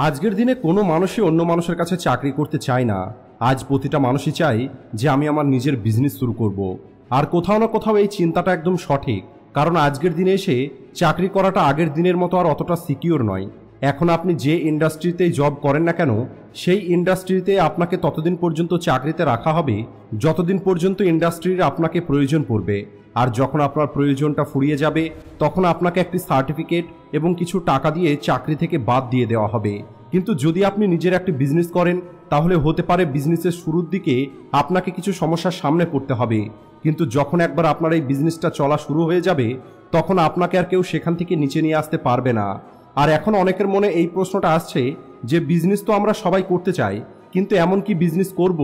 আজকের দিনে কোনো মানুষই অন্য মানুষের কাছে চাকরি করতে চায় না। আজ প্রতিটা মানুষই চায় যে আমি আমার নিজের বিজনেস শুরু করব। আর কোথাও না কোথাও এই চিন্তাটা একদম সঠিক, কারণ আজকের দিনে এসে চাকরি করাটা আগের দিনের মতো আর অতটা সিকিউর নয়। এখন আপনি যে ইন্ডাস্ট্রিতেই জব করেন না কেন, সেই ইন্ডাস্ট্রিতে আপনাকে ততদিন পর্যন্ত চাকরিতে রাখা হবে যতদিন পর্যন্ত ইন্ডাস্ট্রির আপনাকে প্রয়োজন পড়বে। আর যখন আপনার প্রয়োজনটা ফুরিয়ে যাবে তখন আপনাকে একটি সার্টিফিকেট এবং কিছু টাকা দিয়ে চাকরি থেকে বাদ দিয়ে দেওয়া হবে। কিন্তু যদি আপনি নিজের একটি বিজনেস করেন তাহলে হতে পারে বিজনেসের শুরুর দিকে আপনাকে কিছু সমস্যার সামনে পড়তে হবে, কিন্তু যখন একবার আপনার এই বিজনেসটা চলা শুরু হয়ে যাবে তখন আপনাকে আর কেউ সেখান থেকে নিচে নিয়ে আসতে পারবে না। আর এখন অনেকের মনে এই প্রশ্নটা আসছে যে বিজনেস তো আমরা সবাই করতে চাই, কিন্তু এমন কি বিজনেস করব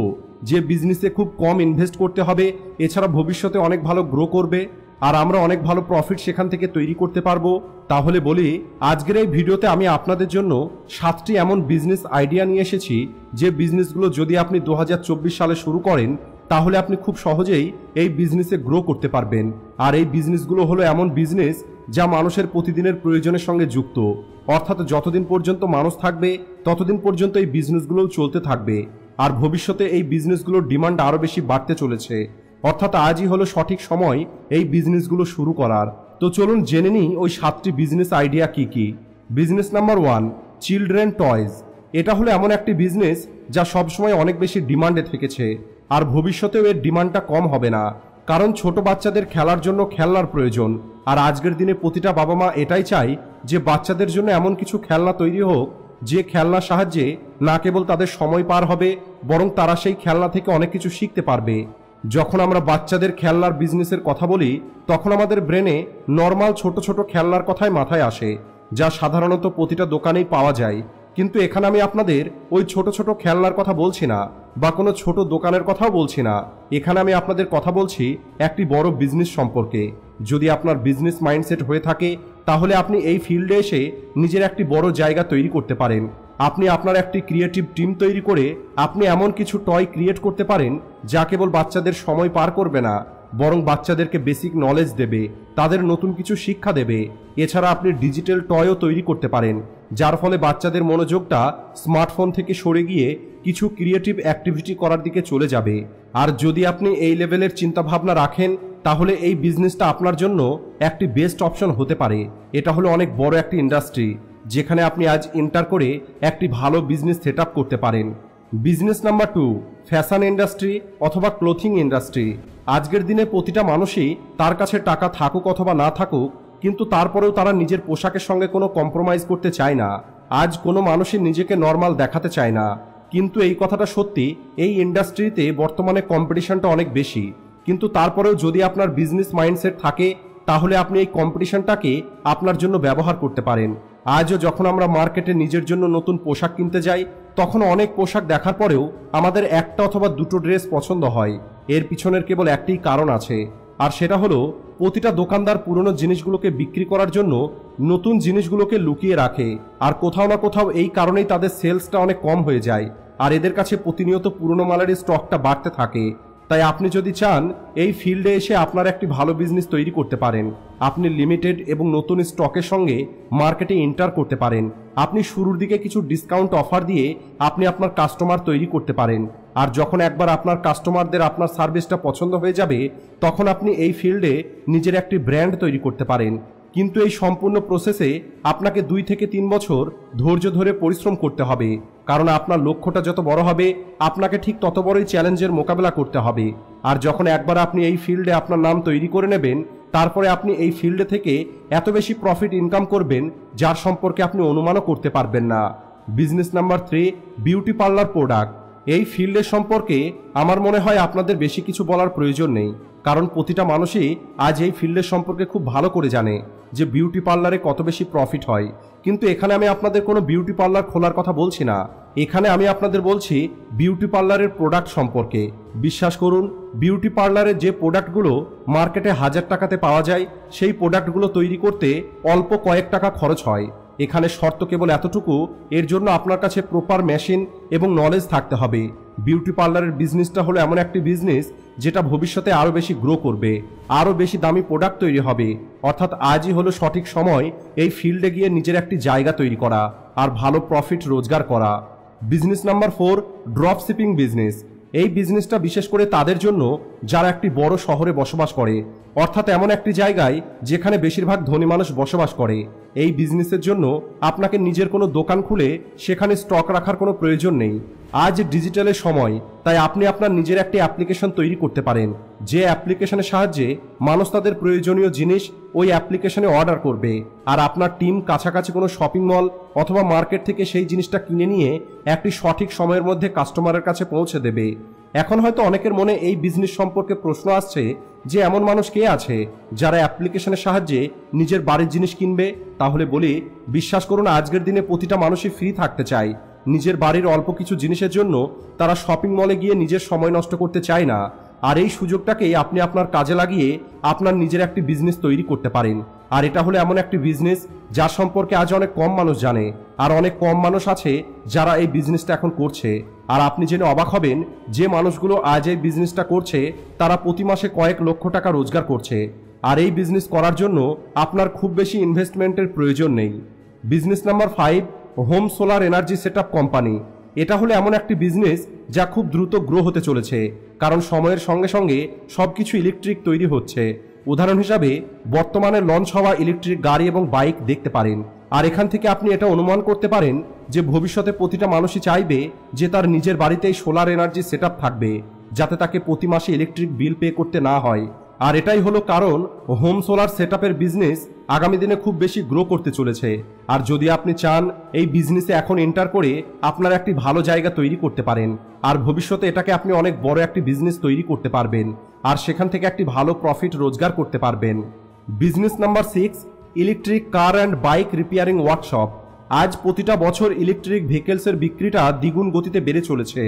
যে বিজনেসে খুব কম ইনভেস্ট করতে হবে, এছাড়া ভবিষ্যতে অনেক ভালো গ্রো করবে আর আমরা অনেক ভালো প্রফিট সেখান থেকে তৈরি করতে পারবো? তাহলে বলি, আজকের এই ভিডিওতে আমি আপনাদের জন্য 7টি এমন বিজনেস আইডিয়া নিয়ে এসেছি যে বিজনেসগুলো যদি আপনি 2024 সালে শুরু করেন তাহলে আপনি খুব সহজেই এই বিজনেসে গ্রো করতে পারবেন। আর এই বিজনেসগুলো হলো এমন বিজনেস যা মানুষের প্রতিদিনের প্রয়োজনের সঙ্গে যুক্ত, অর্থাৎ যতদিন পর্যন্ত মানুষ থাকবে ততদিন পর্যন্ত এই বিজনেসগুলোও চলতে থাকবে। আর ভবিষ্যতে এই বিজনেসগুলোর ডিমান্ড আরও বেশি বাড়তে চলেছে, অর্থাৎ আজই হলো সঠিক সময় এই বিজনেসগুলো শুরু করার। তো চলুন জেনে নিই ওই 7টি বিজনেস আইডিয়া কি কি। Business number 1, children toys. এটা হলো এমন একটি বিজনেস যা সবসময় অনেক বেশি ডিমান্ডে থেকেছে, আর ভবিষ্যতেও এর ডিমান্ডটা কম হবে না, কারণ ছোট বাচ্চাদের খেলার জন্য খেলনার প্রয়োজন। আর আজকের দিনে প্রতিটা বাবা মা এটাই চায় যে বাচ্চাদের জন্য এমন কিছু খেলনা তৈরি হোক যে খেলনার সাহায্যে না কেবল তাদের সময় পার হবে, বরং তারা সেই খেলনা থেকে অনেক কিছু শিখতে পারবে। যখন আমরা বাচ্চাদের খেলনার বিজনেসের কথা বলি তখন আমাদের ব্রেনে নর্মাল ছোট ছোট খেলনার কথাই মাথায় আসে, যা সাধারণত প্রতিটা দোকানেই পাওয়া যায়। কিন্তু এখানে আমি আপনাদের ওই ছোট ছোট খেলনার কথা বলছি না, বা কোনো ছোট দোকানের কথাও বলছি না। এখানে আমি আপনাদের কথা বলছি একটি বড় বিজনেস সম্পর্কে। যদি আপনার বিজনেস মাইন্ডসেট হয়ে থাকে তাহলে আপনি এই ফিল্ডে এসে নিজের একটি বড় জায়গা তৈরি করতে পারেন। আপনি আপনার একটি ক্রিয়েটিভ টিম তৈরি করে আপনি এমন কিছু টয় ক্রিয়েট করতে পারেন যা কেবল বাচ্চাদের সময় পার করবে না, বরং বাচ্চাদেরকে বেসিক নলেজ দেবে, তাদের নতুন কিছু শিক্ষা দেবে। এছাড়া আপনি ডিজিটাল টয়ও তৈরি করতে পারেন, যার ফলে বাচ্চাদের মনোযোগটা স্মার্টফোন থেকে সরে গিয়ে কিছু ক্রিয়েটিভ অ্যাক্টিভিটি করার দিকে চলে যাবে। আর যদি আপনি এই লেভেলের চিন্তাভাবনা রাখেন তাহলে এই বিজনেসটা আপনার জন্য একটি বেস্ট অপশন হতে পারে। এটা হলো অনেক বড় একটি ইন্ডাস্ট্রি যেখানে আপনি আজ এন্টার করে একটি ভালো বিজনেস সেট আপ করতে পারেন। বিজনেস নাম্বার 2, ফ্যাশন ইন্ডাস্ট্রি অথবা ক্লোথিং ইন্ডাস্ট্রি। আজকের দিনে প্রতিটা মানুষই তার কাছে টাকা থাকুক অথবা না থাকুক, কিন্তু তারপরেও তারা নিজের পোশাকের সঙ্গে কোনো কম্প্রোমাইজ করতে চায় না। আজ কোনো মানুষই নিজেকে নর্মাল দেখাতে চায় না, কিন্তু এই কথাটা সত্যি, এই ইন্ডাস্ট্রিতে বর্তমানে কম্পিটিশনটা অনেক বেশি। কিন্তু তারপরেও যদি আপনার বিজনেস মাইন্ডসেট থাকে তাহলে আপনি এই কম্পিটিশনটাকে আপনার জন্য ব্যবহার করতে পারেন। আজও যখন আমরা মার্কেটে নিজের জন্য নতুন পোশাক কিনতে যাই তখন অনেক পোশাক দেখার পরেও আমাদের একটা অথবা দুটো ড্রেস পছন্দ হয়। এর পিছনের কেবল একটি কারণ আছে, আর সেটা হলো প্রতিটা দোকানদার পুরনো জিনিসগুলোকে বিক্রি করার জন্য নতুন জিনিসগুলোকে লুকিয়ে রাখে। আর কোথাও না কোথাও এই কারণেই তাদের সেলসটা অনেক কম হয়ে যায়, আর এদের কাছে প্রতিনিয়ত পুরনো মালের স্টকটা বাড়তে থাকে। তাই আপনি যদি চান এই ফিল্ডে এসে আপনার একটি ভালো বিজনেস তৈরি করতে পারেন, আপনি লিমিটেড এবং নতুন স্টকের সঙ্গে মার্কেটে এন্টার করতে পারেন। আপনি শুরুর দিকে কিছু ডিসকাউন্ট অফার দিয়ে আপনি আপনার কাস্টমার তৈরি করতে পারেন। আর যখন একবার আপনার কাস্টমারদের আপনার সার্ভিসটা পছন্দ হয়ে যাবে তখন আপনি এই ফিল্ডে নিজের একটি ব্র্যান্ড তৈরি করতে পারেন। কিন্তু এই সম্পূর্ণ প্রসেসে আপনাকে 2 থেকে 3 বছর ধৈর্য ধরে পরিশ্রম করতে হবে, কারণ আপনার লক্ষ্যটা যত বড় হবে আপনাকে ঠিক তত বড়ই চ্যালেঞ্জের মোকাবেলা করতে হবে। আর যখন একবার আপনি এই ফিল্ডে আপনার নাম তৈরি করে নেবেন তারপরে আপনি এই ফিল্ডে থেকে এত বেশি প্রফিট ইনকাম করবেন যার সম্পর্কে আপনি অনুমানও করতে পারবেন না। Business number 3, beauty parlour product. এই ফিল্ডের সম্পর্কে আমার মনে হয় আপনাদের বেশি কিছু বলার প্রয়োজন নেই, কারণ প্রতিটা মানুষই আজ এই ফিল্ডের সম্পর্কে খুব ভালো করে জানে যে বিউটি পার্লারে কত বেশি প্রফিট হয়। কিন্তু এখানে আমি আপনাদের কোনো বিউটি পার্লার খোলার কথা বলছি না, এখানে আমি আপনাদের বলছি বিউটি পার্লারের প্রোডাক্ট সম্পর্কে। বিশ্বাস করুন, বিউটি পার্লারের যে প্রোডাক্টগুলো মার্কেটে 1000 টাকাতে পাওয়া যায় সেই প্রোডাক্টগুলো তৈরি করতে অল্প কয়েক টাকা খরচ হয়। এখানে শর্ত কেবল এতটুকু, এর জন্য আপনার কাছে প্রপার মেশিন এবং নলেজ থাকতে হবে। বিউটি পার্লারের বিজনেসটা হলো এমন একটি বিজনেস যেটা ভবিষ্যতে আরও বেশি গ্রো করবে, আরও বেশি দামি প্রোডাক্ট তৈরি হবে। অর্থাৎ আজই হলো সঠিক সময় এই ফিল্ডে গিয়ে নিজের একটি জায়গা তৈরি করা। আর ভালো প্রফিট রোজগার করা। Business number 4, drop shipping business. এই বিজনেসটা বিশেষ করে তাদের জন্য যারা একটি বড় শহরে বসবাস করে, অর্থাৎ এমন একটি জায়গায় যেখানে বেশিরভাগ ধনী মানুষ বসবাস করে। এই বিজনেসের জন্য আপনাকে নিজের কোনো দোকান খুলে সেখানে স্টক রাখার কোনো প্রয়োজন নেই। আজ ডিজিটালের সময়, তাই আপনি আপনার নিজের একটি অ্যাপ্লিকেশন তৈরি করতে পারেন, যে অ্যাপ্লিকেশনের সাহায্যে মানুষ তাদের প্রয়োজনীয় জিনিস ওই অ্যাপ্লিকেশনে অর্ডার করবে, আর আপনার টিম কাছাকাছি কোনো শপিং মল অথবা মার্কেট থেকে সেই জিনিসটা কিনে নিয়ে একটি সঠিক সময়ের মধ্যে কাস্টমারের কাছে পৌঁছে দেবে। এখন হয়তো অনেকের মনে এই বিজনেস সম্পর্কে প্রশ্ন আসছে যে এমন মানুষ কে আছে যারা অ্যাপ্লিকেশনের সাহায্যে নিজের বাড়ির জিনিস কিনবে। তাহলে বলি, বিশ্বাস করুন, আজকের দিনে প্রতিটা মানুষই ফ্রি থাকতে চায়। নিজের বাড়ির অল্প কিছু জিনিসের জন্য তারা শপিং মলে গিয়ে নিজের সময় নষ্ট করতে চায় না। আর এই সুযোগটাকেই আপনি আপনার কাজে লাগিয়ে আপনার নিজের একটি বিজনেস তৈরি করতে পারেন। আর এটা হলো এমন একটি বিজনেস যার সম্পর্কে আজ অনেক কম মানুষ জানে, আর অনেক কম মানুষ আছে যারা এই বিজনেসটা এখন করছে। আর আপনি জেনে অবাক হবেন যে মানুষগুলো আজ এই বিজনেসটা করছে তারা প্রতি মাসে কয়েক লক্ষ টাকা রোজগার করছে। আর এই বিজনেস করার জন্য আপনার খুব বেশি ইনভেস্টমেন্টের প্রয়োজন নেই। Business number 5, home solar energy setup company. এটা হলো এমন একটি বিজনেস যা খুব দ্রুত গ্রো হতে চলেছে, কারণ সময়ের সঙ্গে সঙ্গে সবকিছু ইলেকট্রিক তৈরি হচ্ছে। উদাহরণ হিসাবে বর্তমানে লঞ্চ হওয়া ইলেকট্রিক গাড়ি এবং বাইক দেখতে পারেন। আর এখান থেকে আপনি এটা অনুমান করতে পারেন যে ভবিষ্যতে প্রতিটা মানুষই চাইবে যে তার নিজের বাড়িতেই সোলার এনার্জি সেটআপ থাকবে, যাতে তাকে প্রতি মাসে ইলেকট্রিক বিল পে করতে না হয়। আর এটাই হলো কারণ হোম সোলার সেটআপের বিজনেস আগামী দিনে খুব বেশি গ্রো করতে চলেছে। আর যদি আপনি চান এই বিজনেসে এখন এন্টার করে আপনার একটি ভালো জায়গা তৈরি করতে পারেন, আর ভবিষ্যতে এটাকে আপনি অনেক বড় একটি বিজনেস তৈরি করতে পারবেন, আর সেখান থেকে একটি ভালো প্রফিট রোজগার করতে পারবেন। Business number 6, electric car and bike repairing workshop. আজ প্রতিটা বছর ইলেকট্রিক ভেহিকেলসের বিক্রিটা দ্বিগুণ গতিতে বেড়ে চলেছে।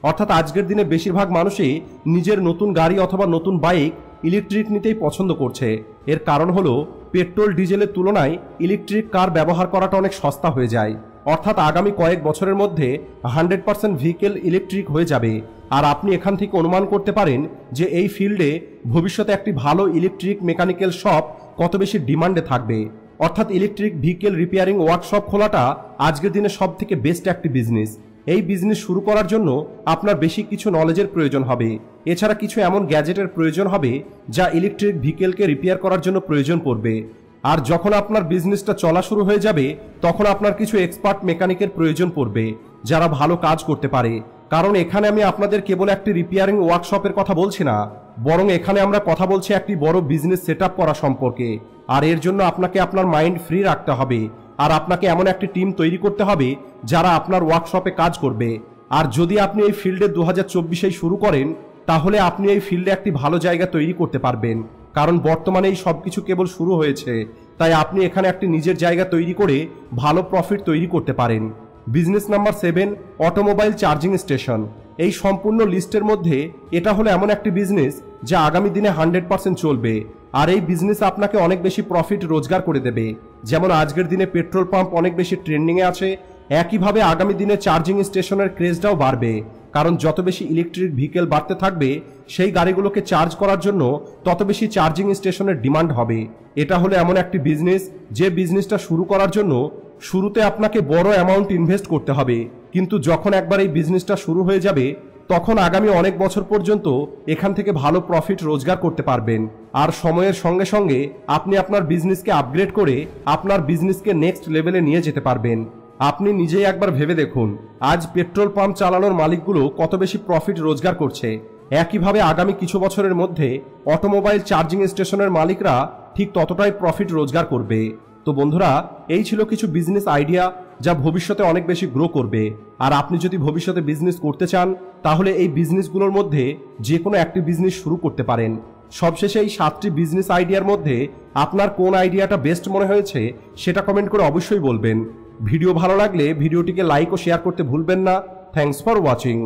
অর্থাৎ আজকের দিনে বেশিরভাগ মানুষই নিজের নতুন গাড়ি অথবা নতুন বাইক ইলেকট্রিক নিতেই পছন্দ করছে। এর কারণ হলো পেট্রোল ডিজেলের তুলনায় ইলেকট্রিক কার ব্যবহার করাটা অনেক সস্তা হয়ে যায়। অর্থাৎ আগামী কয়েক বছরের মধ্যে 100% ভেহিকেল ইলেকট্রিক হয়ে যাবে। আর আপনি এখান থেকে অনুমান করতে পারেন যে এই ফিল্ডে ভবিষ্যতে একটি ভালো ইলেকট্রিক মেকানিক্যাল শপ কত বেশি ডিমান্ডে থাকবে। অর্থাৎ ইলেকট্রিক ভেহিকেল রিপেয়ারিং ওয়ার্কশপ খোলাটা আজকের দিনে সব থেকে বেস্ট একটি বিজনেস। এই বিজনেস শুরু করার জন্য আপনার বেশি কিছু নলেজের প্রয়োজন হবে। এছাড়া কিছু এমন গ্যাজেটের প্রয়োজন হবে যা ইলেকট্রিক ভেহিকেলকে রিপেয়ার করার জন্য প্রয়োজন পড়বে। আর যখন আপনার বিজনেসটা চলা শুরু হয়ে যাবে তখন আপনার কিছু এক্সপার্ট মেকানিকের প্রয়োজন পড়বে যারা ভালো কাজ করতে পারে। কারণ এখানে আমি আপনাদের কেবল একটি রিপেয়ারিং ওয়ার্কশপের কথা বলছি না, বরং এখানে আমরা কথা বলছি একটি বড় বিজনেস সেটআপ করা সম্পর্কে। আর এর জন্য আপনাকে আপনার মাইন্ড ফ্রি রাখতে হবে, আর আপনাকে এমন একটি টিম তৈরি করতে হবে যারা আপনার ওয়ার্কশপে কাজ করবে। আর যদি আপনি এই ফিল্ডে 2024-এই শুরু করেন তাহলে আপনি এই ফিল্ডে একটি ভালো জায়গা তৈরি করতে পারবেন, কারণ বর্তমানে এই সব কিছু কেবল শুরু হয়েছে। তাই আপনি এখানে একটি নিজের জায়গা তৈরি করে ভালো প্রফিট তৈরি করতে পারেন। Business number 7, automobile charging station. এই সম্পূর্ণ লিস্টের মধ্যে এটা হলো এমন একটি বিজনেস যা আগামী দিনে 100% চলবে। আর এই বিজনেস আপনাকে অনেক বেশি প্রফিট রোজগার করে দেবে। যেমন আজকের দিনে পেট্রোল পাম্প অনেক বেশি ট্রেন্ডিংয়ে আছে, একইভাবে আগামী দিনে চার্জিং স্টেশনের ক্রেজটাও বাড়বে। কারণ যত বেশি ইলেকট্রিক ভেহিকেল বাড়তে থাকবে সেই গাড়িগুলোকে চার্জ করার জন্য তত বেশি চার্জিং স্টেশনের ডিমান্ড হবে। এটা হলো এমন একটি বিজনেস যে বিজনেসটা শুরু করার জন্য শুরুতে আপনাকে বড় অ্যামাউন্ট ইনভেস্ট করতে হবে, কিন্তু যখন একবার এই বিজনেসটা শুরু হয়ে যাবে তখন আগামী অনেক বছর পর্যন্ত এখান থেকে ভালো প্রফিট রোজগার করতে পারবেন। আর সময়ের সঙ্গে সঙ্গে আপনি আপনার বিজনেসকে আপগ্রেড করে আপনার বিজনেসকে নেক্সট লেভেলে নিয়ে যেতে পারবেন। আপনি নিজেই একবার ভেবে দেখুন, আজ পেট্রোল পাম্প চালানোর মালিকগুলো কত বেশি প্রফিট রোজগার করছে। একইভাবে আগামী কিছু বছরের মধ্যে অটোমোবাইল চার্জিং স্টেশনের মালিকরা ঠিক ততটাই প্রফিট রোজগার করবে। তো বন্ধুরা, এই ছিল কিছু বিজনেস আইডিয়া যা ভবিষ্যতে অনেক বেশি গ্রো করবে। আর আপনি যদি ভবিষ্যতে বিজনেস করতে চান তাহলে এই বিজনেসগুলোর মধ্যে যে কোনো একটি বিজনেস শুরু করতে পারেন। সবশেষে এই 7টি বিজনেস আইডিয়ার মধ্যে আপনার কোন আইডিয়াটা বেস্ট মনে হয়েছে সেটা কমেন্ট করে অবশ্যই বলবেন। ভিডিও ভালো লাগলে ভিডিওটিকে লাইক ও শেয়ার করতে ভুলবেন না। Thanks for watching.